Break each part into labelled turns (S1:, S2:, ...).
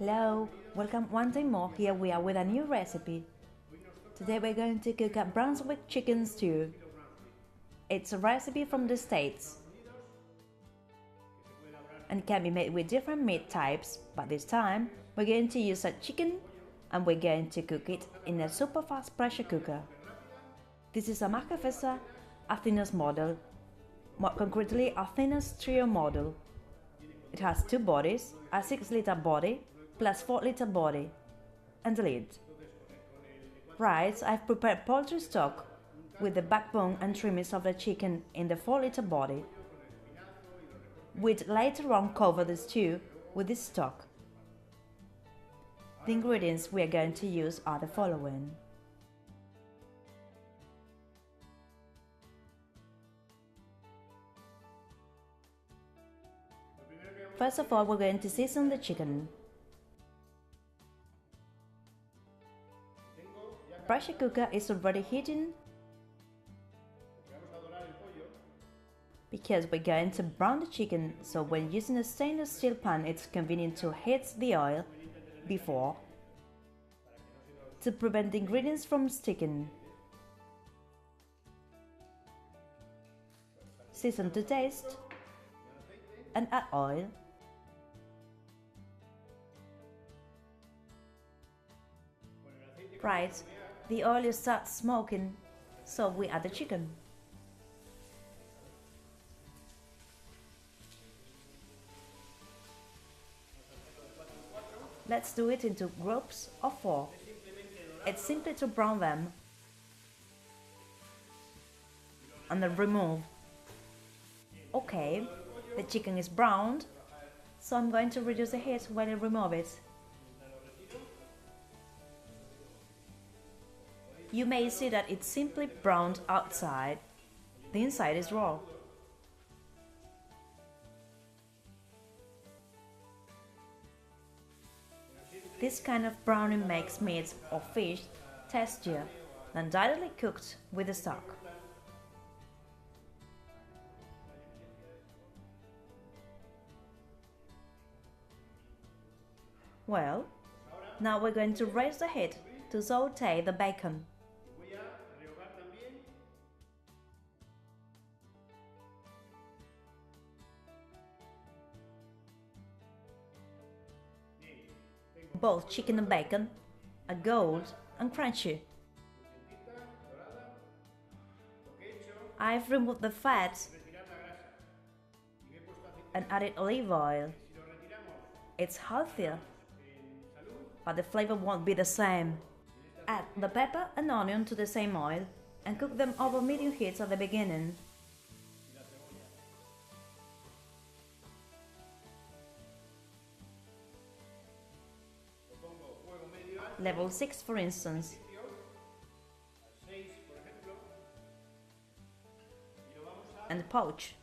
S1: Hello, welcome one time more. Here we are with a new recipe. Today we're going to cook a Brunswick chicken stew. It's a recipe from the States and can be made with different meat types, but this time we're going to use a chicken and we're going to cook it in a super fast pressure cooker. This is a Magefesa Athenos model, more concretely Athenos Trio model. It has two bodies, a 6-liter body plus 4-liter body, and the lid. Right, I've prepared poultry stock with the backbone and trimmings of the chicken in the 4-liter body. We'd later on cover the stew with this stock. The ingredients we are going to use are the following. First of all, we're going to season the chicken. Pressure cooker is already heating because we're going to brown the chicken, so when using a stainless steel pan it's convenient to heat the oil before to prevent the ingredients from sticking. Season to taste and add oil. Right, the oil starts smoking, so we add the chicken. Let's do it into groups of 4. It's simply to brown them and then remove. Okay, the chicken is browned, so I'm going to reduce the heat while I remove it. You may see that it's simply browned outside. The inside is raw. This kind of browning makes meat or fish tastier than directly cooked with the stock. Well, now we're going to raise the heat to saute the bacon. Both chicken and bacon are gold and crunchy. I've removed the fat and added olive oil. It's healthier, but the flavor won't be the same. Add the pepper and onion to the same oil and cook them over medium heat at the beginning. Level 6 for instance. And poach.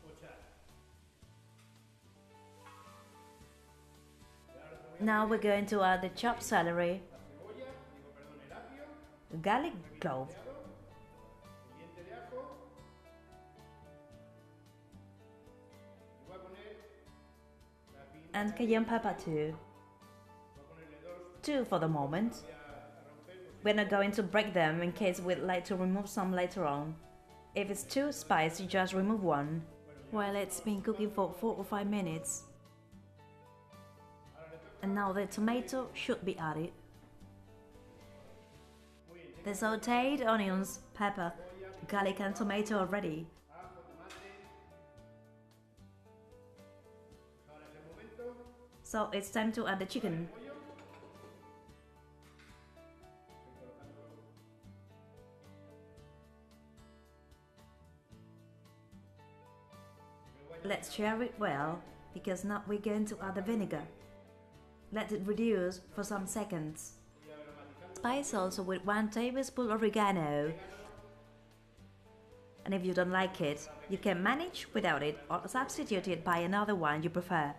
S1: Now we're going to add the chopped celery, garlic clove, and cayenne pepper too. 2 for the moment. We're not going to break them in case we'd like to remove some later on. If it's too spicy, just remove 1. Well, it's been cooking for 4 or 5 minutes. And now the tomato should be added. The sauteed onions, pepper, garlic and tomato are ready. So it's time to add the chicken. Let's stir it well, because now we're going to add the vinegar. Let it reduce for some seconds. Spice also with 1 tablespoon oregano. And if you don't like it, you can manage without it or substitute it by another one you prefer.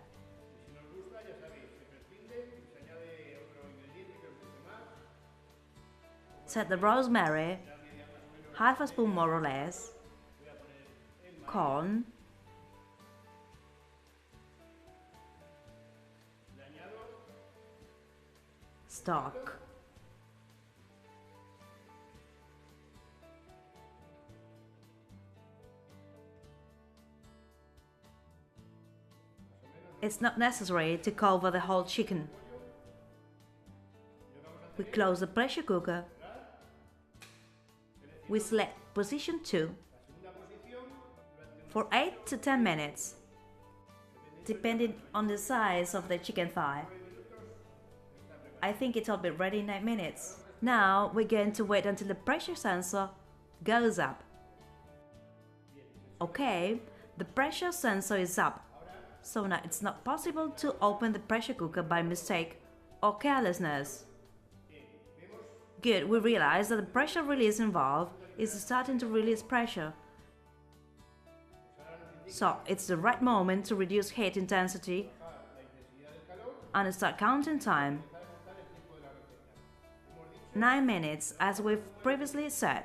S1: Set the rosemary, half a spoon more or less, corn, stalk. It's not necessary to cover the whole chicken. We close the pressure cooker. We select position 2 for 8 to 10 minutes, depending on the size of the chicken thigh. I think it'll be ready in 8 minutes. Now we're going to wait until the pressure sensor goes up. Okay, the pressure sensor is up, so now it's not possible to open the pressure cooker by mistake or carelessness. Good, we realize that the pressure releasing valve is starting to release pressure. So it's the right moment to reduce heat intensity and start counting time. 9 minutes, as we've previously said.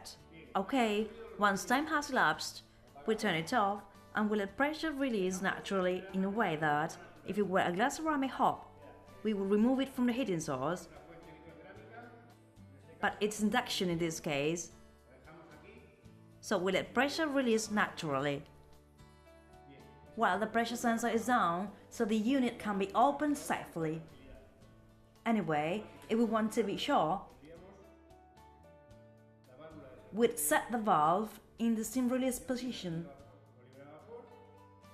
S1: Okay, once time has elapsed, we turn it off and we let pressure release naturally in a way that, if it were a glass ceramic hob, we will remove it from the heating source. But it's induction in this case, so we let pressure release naturally. While the pressure sensor is down, so the unit can be opened safely. Anyway, if we want to be sure, we'd set the valve in the steam release position.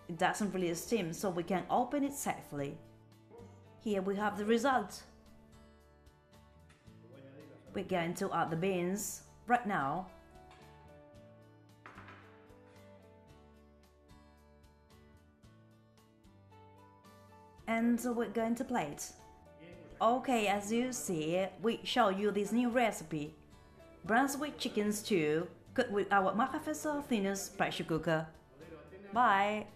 S1: It doesn't release steam, so we can open it safely. Here we have the result. We're going to add the beans right now. And we're going to plate. Okay, as you see, we show you this new recipe. Brunswick chicken stew cooked with our Magefesa thinnest pressure cooker. Bye!